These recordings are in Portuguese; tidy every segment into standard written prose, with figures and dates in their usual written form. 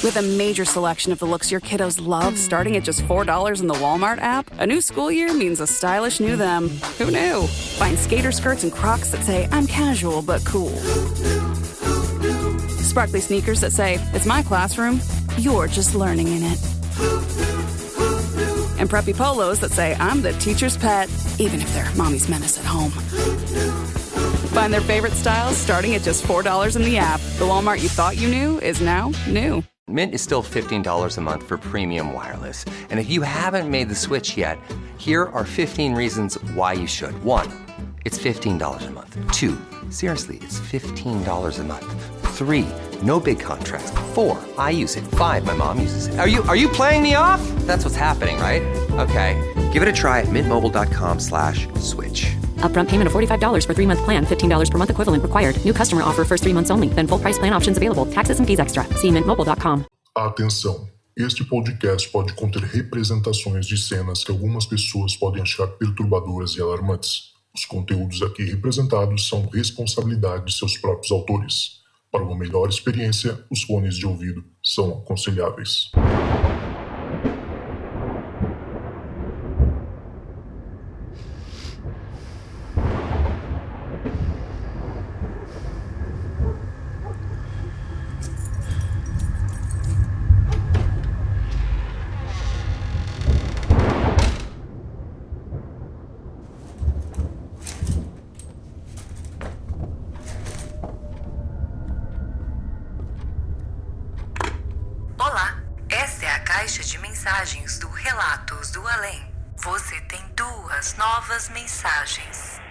With a major selection of the looks your kiddos love starting at just $4 in the Walmart app, a new school year means a stylish new them. Who knew? Find skater skirts and Crocs that say, I'm casual but cool. Sparkly sneakers that say, it's my classroom, you're just learning in it. And preppy polos that say, I'm the teacher's pet, even if they're mommy's menace at home. Find their favorite styles starting at just $4 in the app. The Walmart you thought you knew is now new. Mint is still $15 a month for premium wireless. And if you haven't made the switch yet, here are 15 reasons why you should. 1, it's $15 a month. 2, seriously, it's $15 a month. 3, no big contrast. 4, I use it. 5, my mom uses it. Are you playing me off? That's what's happening, right? Okay, give it a try at mintmobile.com/switch. Upfront payment of $45 for 3-month plan. $15 per month equivalent required. New customer offer first 3 months only. Then full price plan options available. Taxes and fees extra. See mintmobile.com. Atenção! Este podcast pode conter representações de cenas que algumas pessoas podem achar perturbadoras e alarmantes. Os conteúdos aqui representados são responsabilidade de seus próprios autores. Para uma melhor experiência, os fones de ouvido são aconselháveis. Olá, essa é a caixa de mensagens do Relatos do Além. Você tem 2 novas mensagens.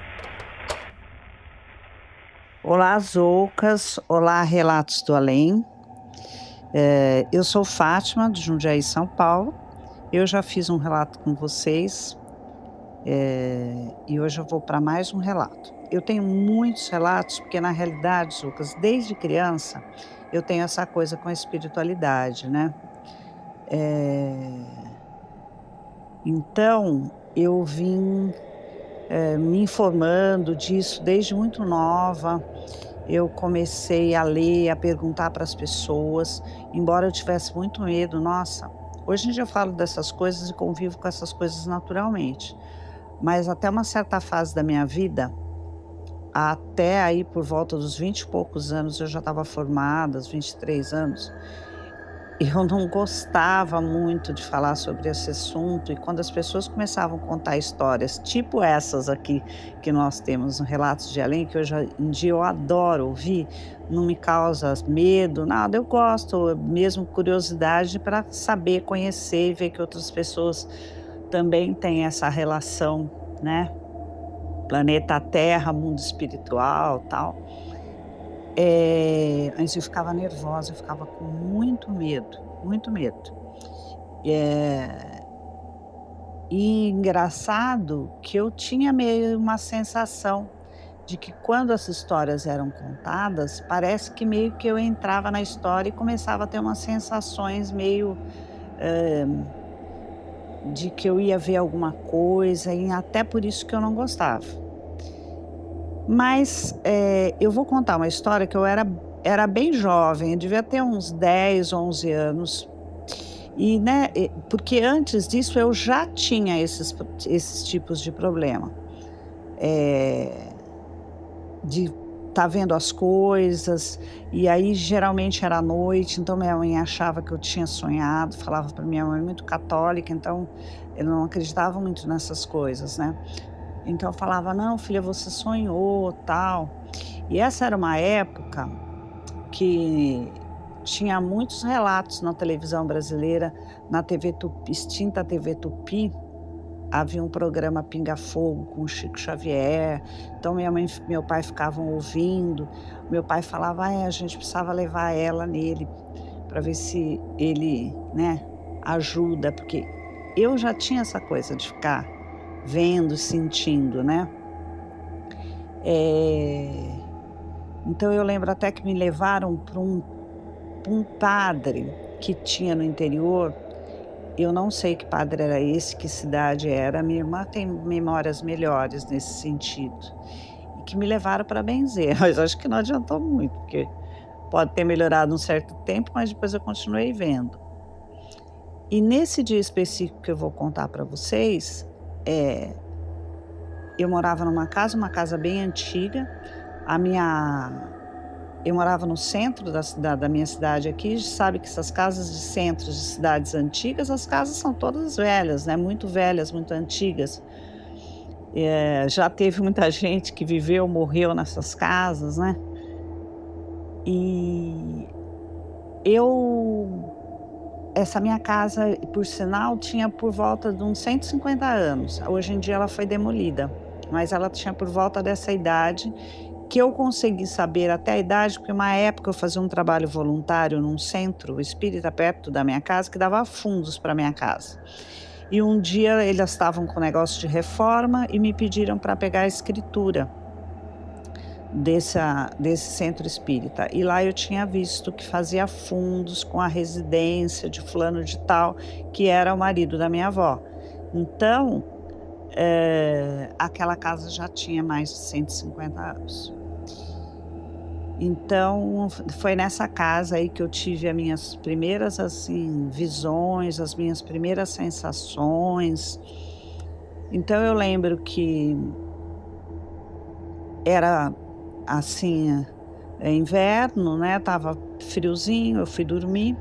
Olá, Zoucas. Olá, Relatos do Além. Eu sou Fátima, de Jundiaí, São Paulo. Eu já fiz um relato com vocês e hoje eu vou para mais um relato. Eu tenho muitos relatos porque, na realidade, Zoucas, desde criança, eu tenho essa coisa com a espiritualidade, né? Então, eu vim me informando disso desde muito nova. Eu comecei a ler, a perguntar para as pessoas, embora eu tivesse muito medo. Nossa, hoje em dia eu falo dessas coisas e convivo com essas coisas naturalmente. Mas até uma certa fase da minha vida, até aí por volta dos 20 e poucos anos, eu já estava formada, aos 23 anos, eu não gostava muito de falar sobre esse assunto. E quando as pessoas começavam a contar histórias, tipo essas aqui que nós temos no Relatos de Além, que hoje em dia eu adoro ouvir, não me causa medo, nada, eu gosto, mesmo curiosidade para saber, conhecer e ver que outras pessoas também têm essa relação, né? Planeta Terra, mundo espiritual, tal. Antes eu ficava nervosa, eu ficava com muito medo, muito medo. E engraçado que eu tinha meio uma sensação de que quando as histórias eram contadas, parece que meio que eu entrava na história e começava a ter umas sensações meio de que eu ia ver alguma coisa, e até por isso que eu não gostava. Mas eu vou contar uma história que eu era bem jovem, eu devia ter uns 10, 11 anos. E, né, porque antes disso eu já tinha esses tipos de problema. De estar vendo as coisas, e aí geralmente era à noite, então minha mãe achava que eu tinha sonhado, falava para minha mãe, muito católica, então eu não acreditava muito nessas coisas, né? Então eu falava, não, filha, você sonhou, tal. E essa era uma época que tinha muitos relatos na televisão brasileira, na TV Tupi, extinta TV Tupi, havia um programa Pinga Fogo com o Chico Xavier, então minha mãe e meu pai ficavam ouvindo, meu pai falava, a gente precisava levar ela nele, para ver se ele, né, ajuda, porque eu já tinha essa coisa de ficar vendo, sentindo, né. Então eu lembro até que me levaram para um padre que tinha no interior. Eu não sei que padre era esse, que cidade era. Minha irmã tem memórias melhores nesse sentido. E que me levaram para benzer, mas acho que não adiantou muito, porque Pode ter melhorado um certo tempo, mas depois eu continuei vendo. E nesse dia específico que eu vou contar para vocês, eu morava numa casa, uma casa bem antiga. Eu morava no centro da minha cidade aqui. Sabe que essas casas de centros de cidades antigas, as casas são todas velhas, né? Muito velhas, muito antigas. Já teve muita gente que viveu, morreu nessas casas, né? E essa minha casa, por sinal, tinha por volta de uns 150 anos. Hoje em dia ela foi demolida, mas ela tinha por volta dessa idade, que eu consegui saber até a idade, porque uma época eu fazia um trabalho voluntário num centro espírita perto da minha casa, que dava fundos para minha casa. E um dia eles estavam com negócio de reforma e me pediram para pegar a escritura desse centro espírita. E lá eu tinha visto que fazia fundos com a residência de fulano de tal, que era o marido da minha avó. Então, aquela casa já tinha mais de 150 anos. Então, foi nessa casa aí que eu tive as minhas primeiras, assim, visões, as minhas primeiras sensações. Então, eu lembro que era, assim, inverno, né? Tava friozinho, eu fui dormir.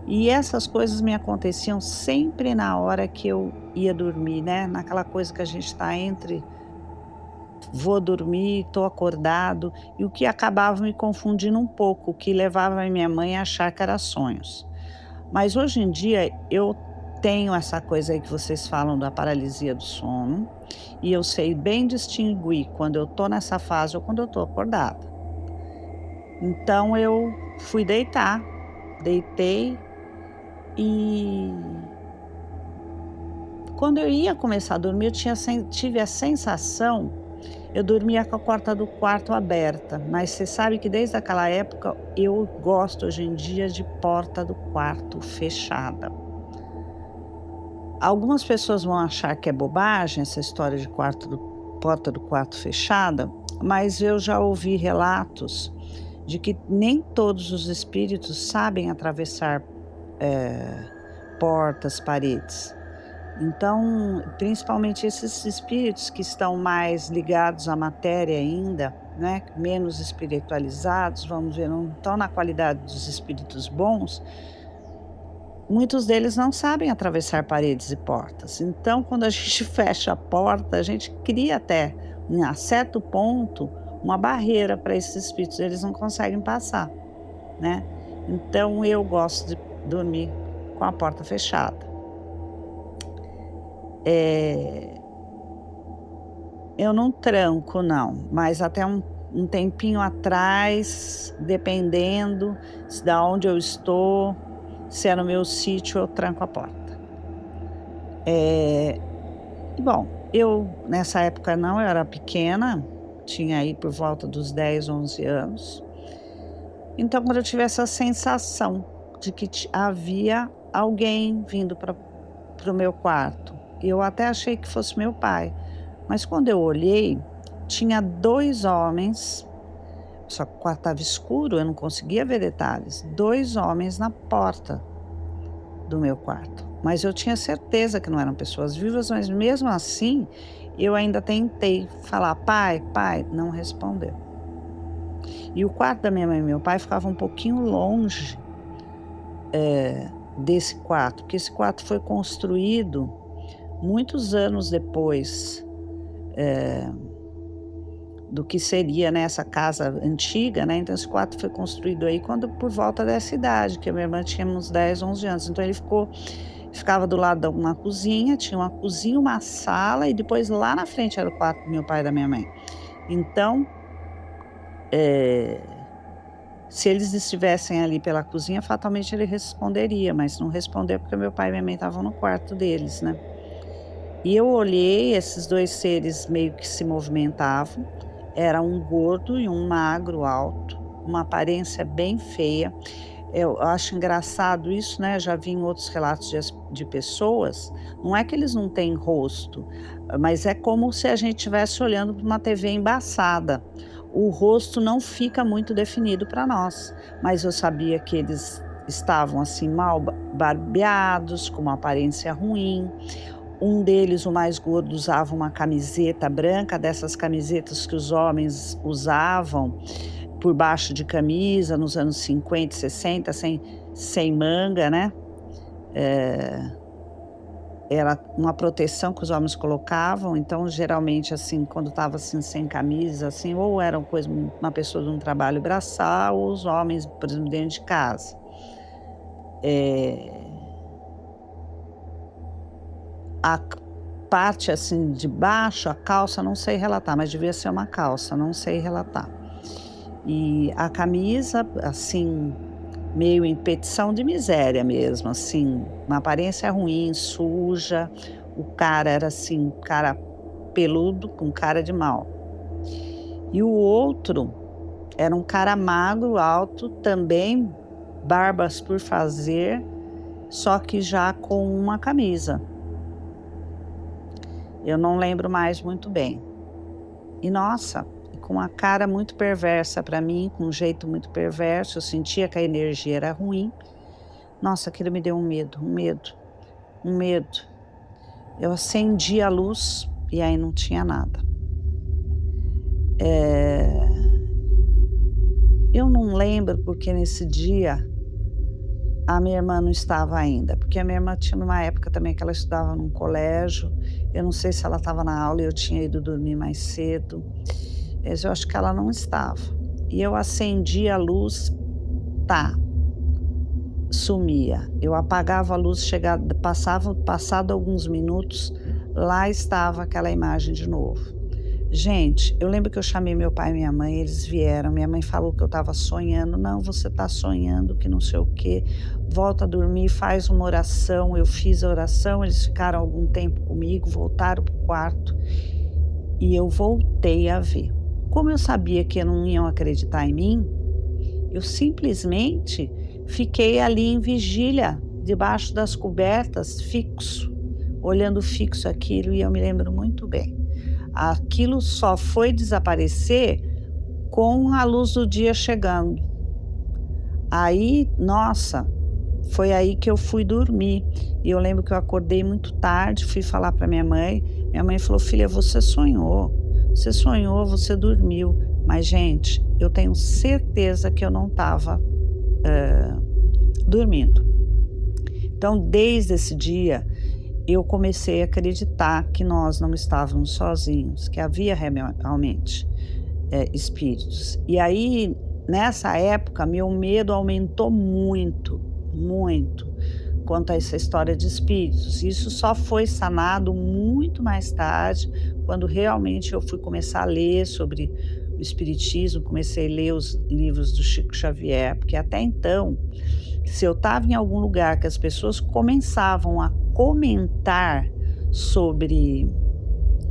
E essas coisas me aconteciam sempre na hora que eu ia dormir, né? Naquela coisa que a gente tá entre vou dormir, estou acordado, e o que acabava me confundindo um pouco, o que levava a minha mãe a achar que era sonhos. Mas hoje em dia eu tenho essa coisa aí que vocês falam da paralisia do sono, e eu sei bem distinguir quando eu estou nessa fase ou quando eu estou acordada. Então eu fui deitar, deitei, e quando eu ia começar a dormir, eu tive a sensação. Eu dormia com a porta do quarto aberta, mas você sabe que desde aquela época eu gosto hoje em dia de porta do quarto fechada. Algumas pessoas vão achar que é bobagem essa história de porta do quarto fechada, mas eu já ouvi relatos de que nem todos os espíritos sabem atravessar portas, paredes. Então, principalmente esses espíritos que estão mais ligados à matéria ainda, né, menos espiritualizados, vamos ver, não estão na qualidade dos espíritos bons, muitos deles não sabem atravessar paredes e portas. Então, quando a gente fecha a porta, a gente cria até, a certo ponto, uma barreira para esses espíritos, eles não conseguem passar, né? Então, eu gosto de dormir com a porta fechada. Eu não tranco, não, mas até um tempinho atrás, dependendo de onde eu estou, se é no meu sítio, eu tranco a porta. Bom, eu nessa época não, eu era pequena, tinha aí por volta dos 10, 11 anos. Então, quando eu tive essa sensação de que havia alguém vindo para o meu quarto, eu até achei que fosse meu pai, mas quando eu olhei, tinha 2 homens, só que o quarto estava escuro, eu não conseguia ver detalhes, 2 homens na porta do meu quarto. Mas eu tinha certeza que não eram pessoas vivas, mas mesmo assim, eu ainda tentei falar, pai, não respondeu. E o quarto da minha mãe e meu pai ficava um pouquinho longe desse quarto, porque esse quarto foi construído muitos anos depois do que seria, né, essa casa antiga, né? Então esse quarto foi construído aí por volta dessa idade, que a minha irmã tinha uns 10, 11 anos. Então ele ficava do lado de uma cozinha, tinha uma cozinha, uma sala, e depois lá na frente era o quarto do meu pai e da minha mãe. Então, se eles estivessem ali pela cozinha, fatalmente ele responderia, mas não respondeu porque meu pai e minha mãe estavam no quarto deles, né? E eu olhei, esses 2 seres meio que se movimentavam, era um gordo e um magro alto, uma aparência bem feia. Eu acho engraçado isso, né? Já vi em outros relatos de pessoas, não é que eles não têm rosto, mas é como se a gente estivesse olhando para uma TV embaçada. o rosto não fica muito definido para nós, mas eu sabia que eles estavam assim mal barbeados, com uma aparência ruim. Um deles, o mais gordo, usava uma camiseta branca, dessas camisetas que os homens usavam por baixo de camisa nos anos 50, 60, sem manga, né? Era uma proteção que os homens colocavam, então geralmente assim, quando estava assim sem camisa, assim, ou era uma pessoa de um trabalho braçal, ou os homens, por exemplo, dentro de casa. A parte assim de baixo, a calça, não sei relatar, mas devia ser uma calça, não sei relatar. E a camisa, assim, meio em petição de miséria mesmo, assim, uma aparência ruim, suja. O cara era assim, um cara peludo com cara de mal. E o outro era um cara magro, alto, também barbas por fazer, só que já com uma camisa. Eu não lembro mais muito bem. E nossa, com uma cara muito perversa para mim, com um jeito muito perverso, eu sentia que a energia era ruim. Nossa, aquilo me deu um medo. Eu acendi a luz e aí não tinha nada. Eu não lembro porque nesse dia a minha irmã não estava ainda, porque a minha irmã tinha uma época também que ela estudava num colégio. Eu não sei se ela estava na aula e eu tinha ido dormir mais cedo. Mas eu acho que ela não estava. E eu acendi a luz, sumia. Eu apagava a luz, passado alguns minutos, lá estava aquela imagem de novo. Gente, eu lembro que eu chamei meu pai e minha mãe, eles vieram. Minha mãe falou que eu estava sonhando. Não, você está sonhando, que não sei o quê. Volta a dormir, faz uma oração. Eu fiz a oração, eles ficaram algum tempo comigo, voltaram para o quarto e eu voltei a ver. Como eu sabia que não iam acreditar em mim, eu simplesmente fiquei ali em vigília, debaixo das cobertas, fixo, olhando fixo aquilo, e eu me lembro muito bem. Aquilo só foi desaparecer com a luz do dia chegando. Aí, nossa, foi aí que eu fui dormir. E eu lembro que eu acordei muito tarde, fui falar para minha mãe. Minha mãe falou: filha, você sonhou, você dormiu. Mas, gente, eu tenho certeza que eu não estava dormindo. Então, desde esse dia, eu comecei a acreditar que nós não estávamos sozinhos, que havia realmente espíritos. E aí, nessa época, meu medo aumentou muito, muito, quanto a essa história de espíritos. Isso só foi sanado muito mais tarde, quando realmente eu fui começar a ler sobre o espiritismo, comecei a ler os livros do Chico Xavier, porque até então, se eu estava em algum lugar que as pessoas começavam a comentar sobre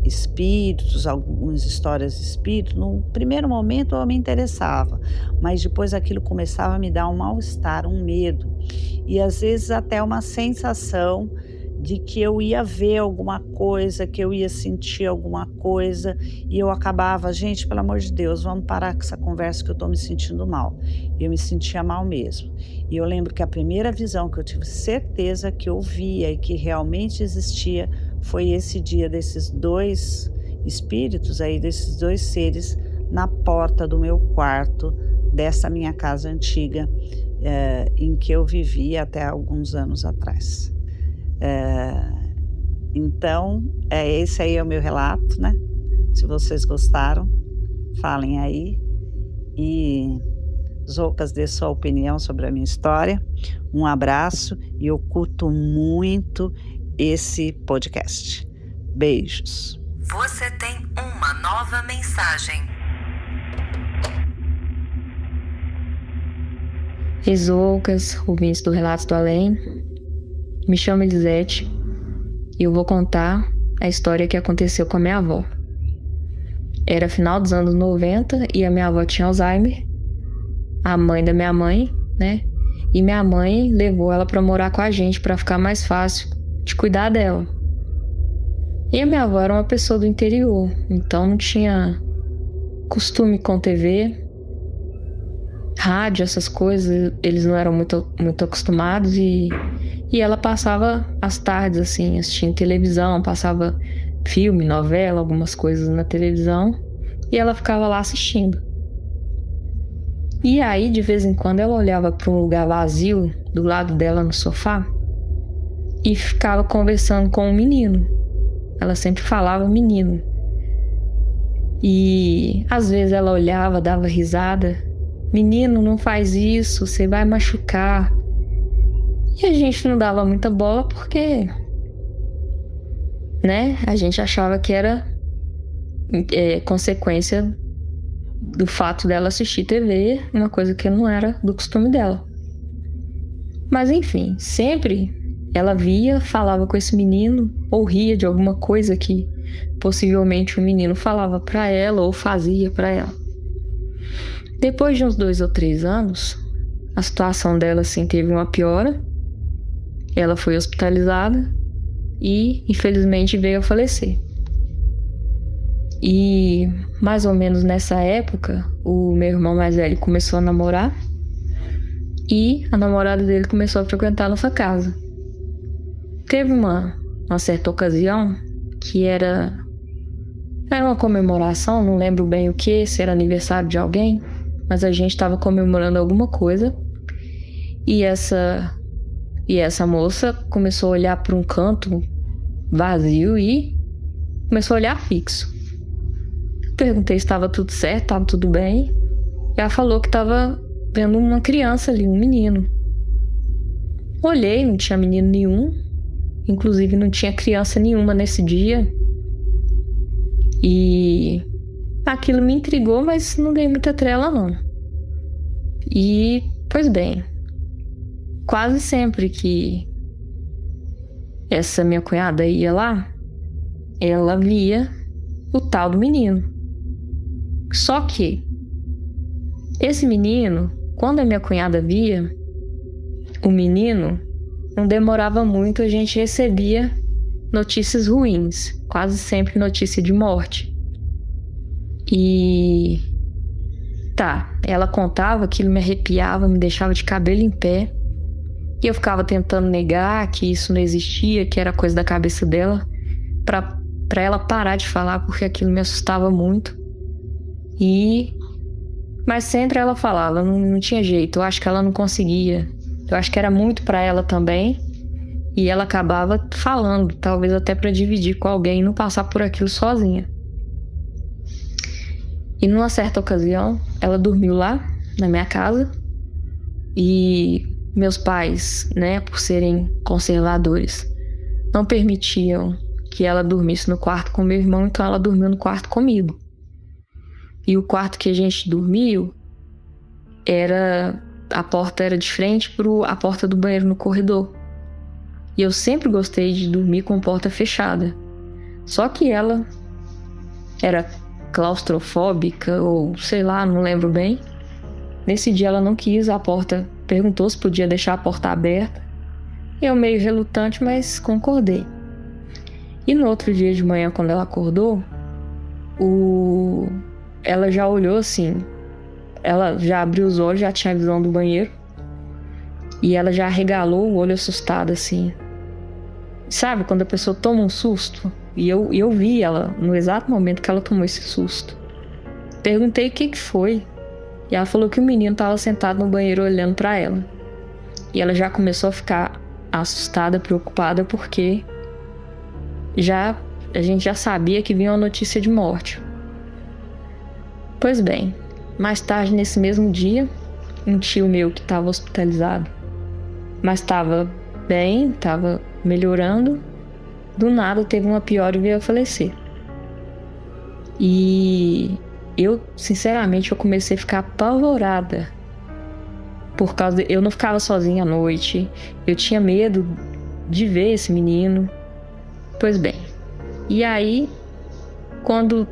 espíritos, algumas histórias de espíritos, no primeiro momento eu me interessava, mas depois aquilo começava a me dar um mal-estar, um medo, e às vezes até uma sensação de que eu ia ver alguma coisa, que eu ia sentir alguma coisa, e eu acabava, gente, pelo amor de Deus, vamos parar com essa conversa que eu estou me sentindo mal. E eu me sentia mal mesmo. E eu lembro que a primeira visão que eu tive certeza que eu via e que realmente existia foi esse dia desses dois espíritos aí, desses dois seres na porta do meu quarto, dessa minha casa antiga, em que eu vivia até alguns anos atrás. Então, esse aí é o meu relato, né? Se vocês gostaram, falem aí. E Zoucas, dê sua opinião sobre a minha história. Um abraço e eu curto muito esse podcast. Beijos. Você tem uma nova mensagem. Ei, Zoucas, ouvintes do Relatos do Além. Me chamo Elisete e eu vou contar a história que aconteceu com a minha avó. Era final dos anos 90 e a minha avó tinha Alzheimer, a mãe da minha mãe, né? E minha mãe levou ela para morar com a gente para ficar mais fácil de cuidar dela. E a minha avó era uma pessoa do interior, então não tinha costume com TV, rádio, essas coisas, eles não eram muito acostumados e ela passava as tardes, assim, assistindo televisão, passava filme, novela, algumas coisas na televisão e ela ficava lá assistindo. E aí, de vez em quando, ela olhava para um lugar vazio do lado dela no sofá e ficava conversando com um menino. Ela sempre falava menino. E às vezes ela olhava, dava risada. Menino, não faz isso, você vai machucar. E a gente não dava muita bola porque, né, a gente achava que era consequência do fato dela assistir TV, uma coisa que não era do costume dela. Mas enfim, sempre ela via, falava com esse menino ou ria de alguma coisa que possivelmente o menino falava pra ela ou fazia pra ela. Depois de uns 2 ou 3 anos, a situação dela assim teve uma piora. Ela foi hospitalizada e infelizmente veio a falecer. E mais ou menos nessa época, o meu irmão mais velho começou a namorar e a namorada dele começou a frequentar a nossa casa. Teve uma certa ocasião que era uma comemoração, não lembro bem o que, se era aniversário de alguém, mas a gente estava comemorando alguma coisa e essa moça começou a olhar para um canto vazio e começou a olhar fixo. Perguntei se estava tudo certo, estava tudo bem. E ela falou que estava vendo uma criança ali, um menino. Olhei, não tinha menino nenhum. Inclusive não tinha criança nenhuma nesse dia. E aquilo me intrigou, mas não dei muita trela não. E, pois bem, quase sempre que essa minha cunhada ia lá, ela via o tal do menino. Só que esse menino, quando a minha cunhada via o menino, não demorava muito, a gente recebia notícias ruins, quase sempre notícia de morte. E ela contava, aquilo me arrepiava, me deixava de cabelo em pé. E eu ficava tentando negar que isso não existia, que era coisa da cabeça dela, pra ela parar de falar, porque aquilo me assustava muito. Mas sempre ela falava, não tinha jeito, eu acho que ela não conseguia. Eu acho que era muito pra ela também. E ela acabava falando, talvez até pra dividir com alguém e não passar por aquilo sozinha. E numa certa ocasião, ela dormiu lá, na minha casa. E meus pais, né, por serem conservadores, não permitiam que ela dormisse no quarto com meu irmão, então ela dormiu no quarto comigo. E o quarto que a gente dormiu a porta era de frente a porta do banheiro no corredor. E eu sempre gostei de dormir com porta fechada. Só que ela era claustrofóbica ou sei lá, não lembro bem. Nesse dia ela não quis a porta, perguntou se podia deixar a porta aberta. Eu meio relutante, mas concordei. E no outro dia de manhã, quando ela acordou, ela já olhou assim, ela já abriu os olhos, já tinha a visão do banheiro. E ela já arregalou o olho assustada assim. Sabe, quando a pessoa toma um susto? E eu vi ela no exato momento que ela tomou esse susto. Perguntei o que foi. E ela falou que o menino estava sentado no banheiro olhando para ela. E ela já começou a ficar assustada, preocupada, porque a gente já sabia que vinha uma notícia de morte. Pois bem, mais tarde nesse mesmo dia, um tio meu que estava hospitalizado, mas estava bem, estava melhorando, do nada teve uma piora e veio a falecer. E eu, sinceramente, eu comecei a ficar apavorada. Por causa eu não ficava sozinha à noite, eu tinha medo de ver esse menino. Pois bem, e aí, quando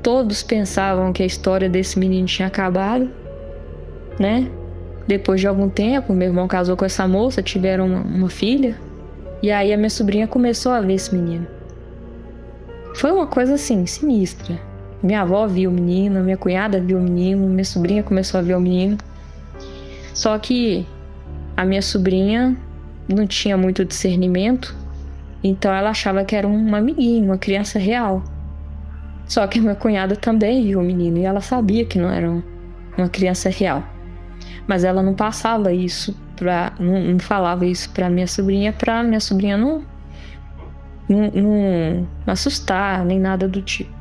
todos pensavam que a história desse menino tinha acabado, né? Depois de algum tempo, meu irmão casou com essa moça, tiveram uma filha. E aí a minha sobrinha começou a ver esse menino. Foi uma coisa assim, sinistra. Minha avó viu o menino, minha cunhada viu o menino, minha sobrinha começou a ver o menino. Só que a minha sobrinha não tinha muito discernimento, então ela achava que era um amiguinho, uma criança real. Só que a minha cunhada também viu o menino e ela sabia que não era uma criança real. Mas ela não passava isso, não falava isso pra minha sobrinha não assustar, nem nada do tipo.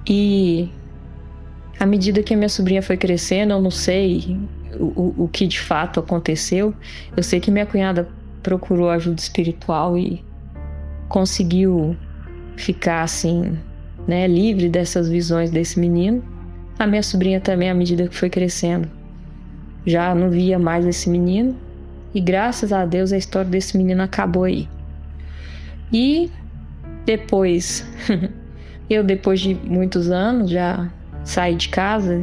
E à medida que a minha sobrinha foi crescendo, eu não sei o que de fato aconteceu. Eu sei que minha cunhada procurou ajuda espiritual e conseguiu ficar assim, né, livre dessas visões desse menino. A minha sobrinha também, à medida que foi crescendo, já não via mais esse menino. E graças a Deus a história desse menino acabou aí. E depois, depois de muitos anos, já saí de casa,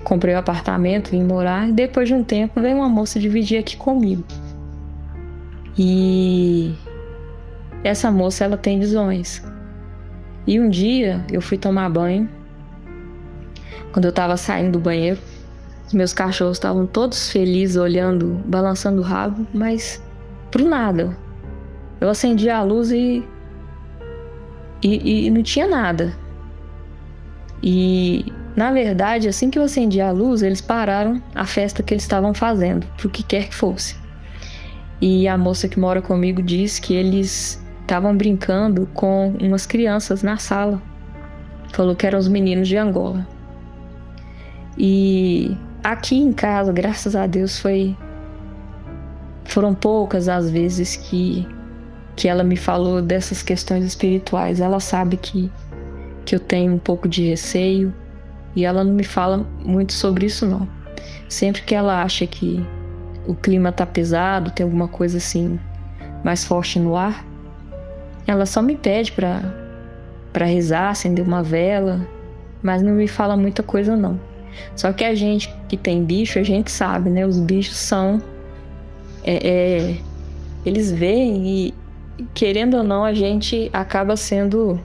comprei um apartamento, vim morar. E depois de um tempo veio uma moça dividir aqui comigo. E essa moça, ela tem visões. E um dia eu fui tomar banho. Quando eu tava saindo do banheiro, os meus cachorros estavam todos felizes, olhando, balançando o rabo, mas pro nada. Eu acendi a luz e não tinha nada. E, na verdade, assim que eu acendi a luz, eles pararam a festa que eles estavam fazendo, pro que quer que fosse. E a moça que mora comigo disse que eles estavam brincando com umas crianças na sala. Falou que eram os meninos de Angola. E aqui em casa, graças a Deus, foram poucas as vezes que ela me falou dessas questões espirituais. Ela sabe que eu tenho um pouco de receio e ela não me fala muito sobre isso, não. Sempre que ela acha que o clima tá pesado, tem alguma coisa assim mais forte no ar, ela só me pede pra rezar, acender uma vela, mas não me fala muita coisa, não. Só que a gente que tem bicho, a gente sabe, né? Os bichos são... eles veem e, querendo ou não, a gente acaba sendo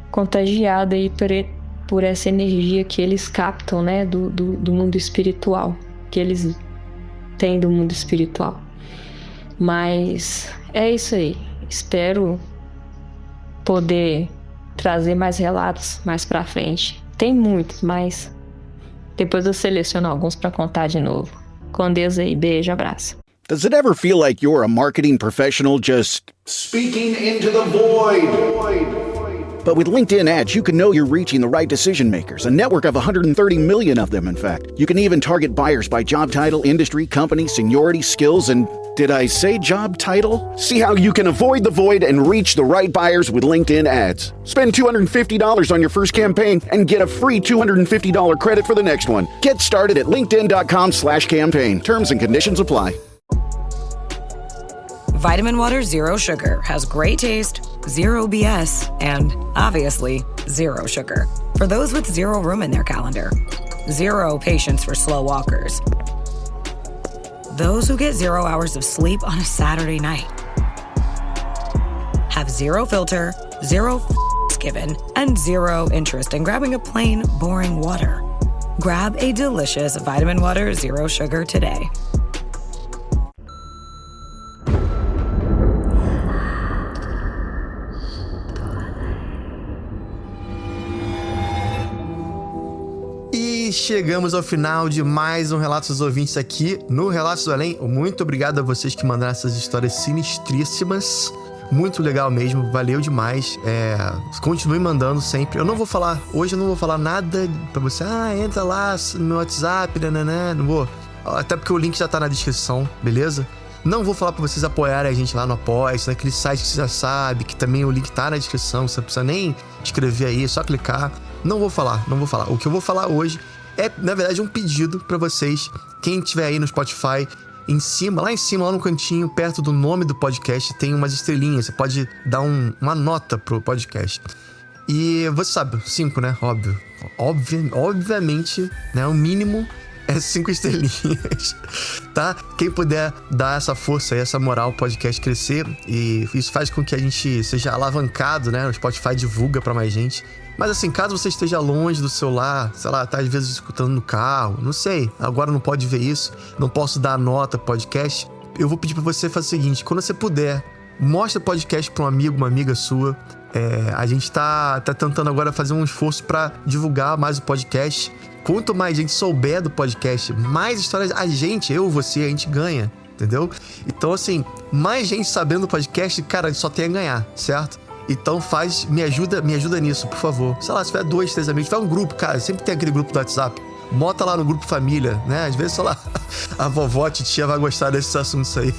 contagiado aí por essa energia que eles captam, né? Do mundo espiritual, que eles têm do mundo espiritual. Mas é isso aí. Espero poder trazer mais relatos mais pra frente. Tem muitos, mas depois eu seleciono alguns pra contar de novo. Com Deus aí. Beijo, abraço. Does it ever feel like you're a marketing professional just speaking into the void? But with LinkedIn ads, you can know you're reaching the right decision makers, a network of 130 million of them, in fact. You can even target buyers by job title, industry, company, seniority, skills, and did I say job title? See how you can avoid the void and reach the right buyers with LinkedIn ads. Spend $250 on your first campaign and get a free $250 credit for the next one. Get started at linkedin.com/campaign. Terms and conditions apply. Vitamin Water Zero Sugar has great taste, zero BS, and obviously zero sugar. For those with zero room in their calendar, zero patience for slow walkers, those who get 0 hours of sleep on a Saturday night, have zero filter, zero given, and zero interest in grabbing a plain, boring water. Grab a delicious Vitamin Water Zero Sugar today. Chegamos ao final de mais um Relatos dos Ouvintes aqui no Relatos do Além. Muito obrigado a vocês que mandaram essas histórias sinistríssimas. Muito legal mesmo, valeu demais. Continue mandando sempre. Hoje eu não vou falar nada pra você. Entra lá no meu WhatsApp, não vou. Até porque o link já tá na descrição, beleza? Não vou falar pra vocês apoiarem a gente lá no Apoia-se, naquele site que você já sabe, que também o link tá na descrição, você não precisa nem escrever aí, é só clicar. Não vou falar. O que eu vou falar hoje é, na verdade, um pedido pra vocês. Quem tiver aí no Spotify, lá em cima, lá no cantinho, perto do nome do podcast, tem umas estrelinhas. Você pode dar uma nota pro podcast. E você sabe, 5, né? Óbvio. Obviamente, né? O mínimo é 5 estrelinhas, tá? Quem puder dar essa força aí, essa moral ao podcast crescer, e isso faz com que a gente seja alavancado, né? O Spotify divulga pra mais gente. Mas assim, caso você esteja longe do celular, sei lá, tá às vezes escutando no carro, não sei, agora não pode ver isso, não posso dar nota pro podcast, eu vou pedir pra você fazer o seguinte: quando você puder, mostra o podcast pra um amigo, uma amiga sua. A gente tá tentando agora fazer um esforço pra divulgar mais o podcast. Quanto mais gente souber do podcast, mais histórias você, a gente ganha, entendeu? Então assim, mais gente sabendo do podcast, cara, só tem a ganhar, certo? Então me ajuda nisso, por favor. Sei lá, se tiver 2, 3 amigos, tiver um grupo, cara, sempre tem aquele grupo do WhatsApp. Bota lá no grupo família, né? Às vezes, sei lá, a vovó, a titia vai gostar desses assuntos aí.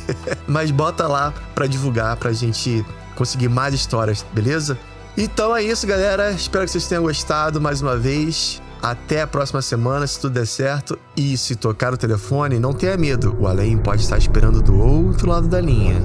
Mas bota lá pra divulgar, pra gente conseguir mais histórias, beleza? Então é isso, galera. Espero que vocês tenham gostado mais uma vez. Até a próxima semana, se tudo der certo. E se tocar o telefone, não tenha medo. O além pode estar esperando do outro lado da linha.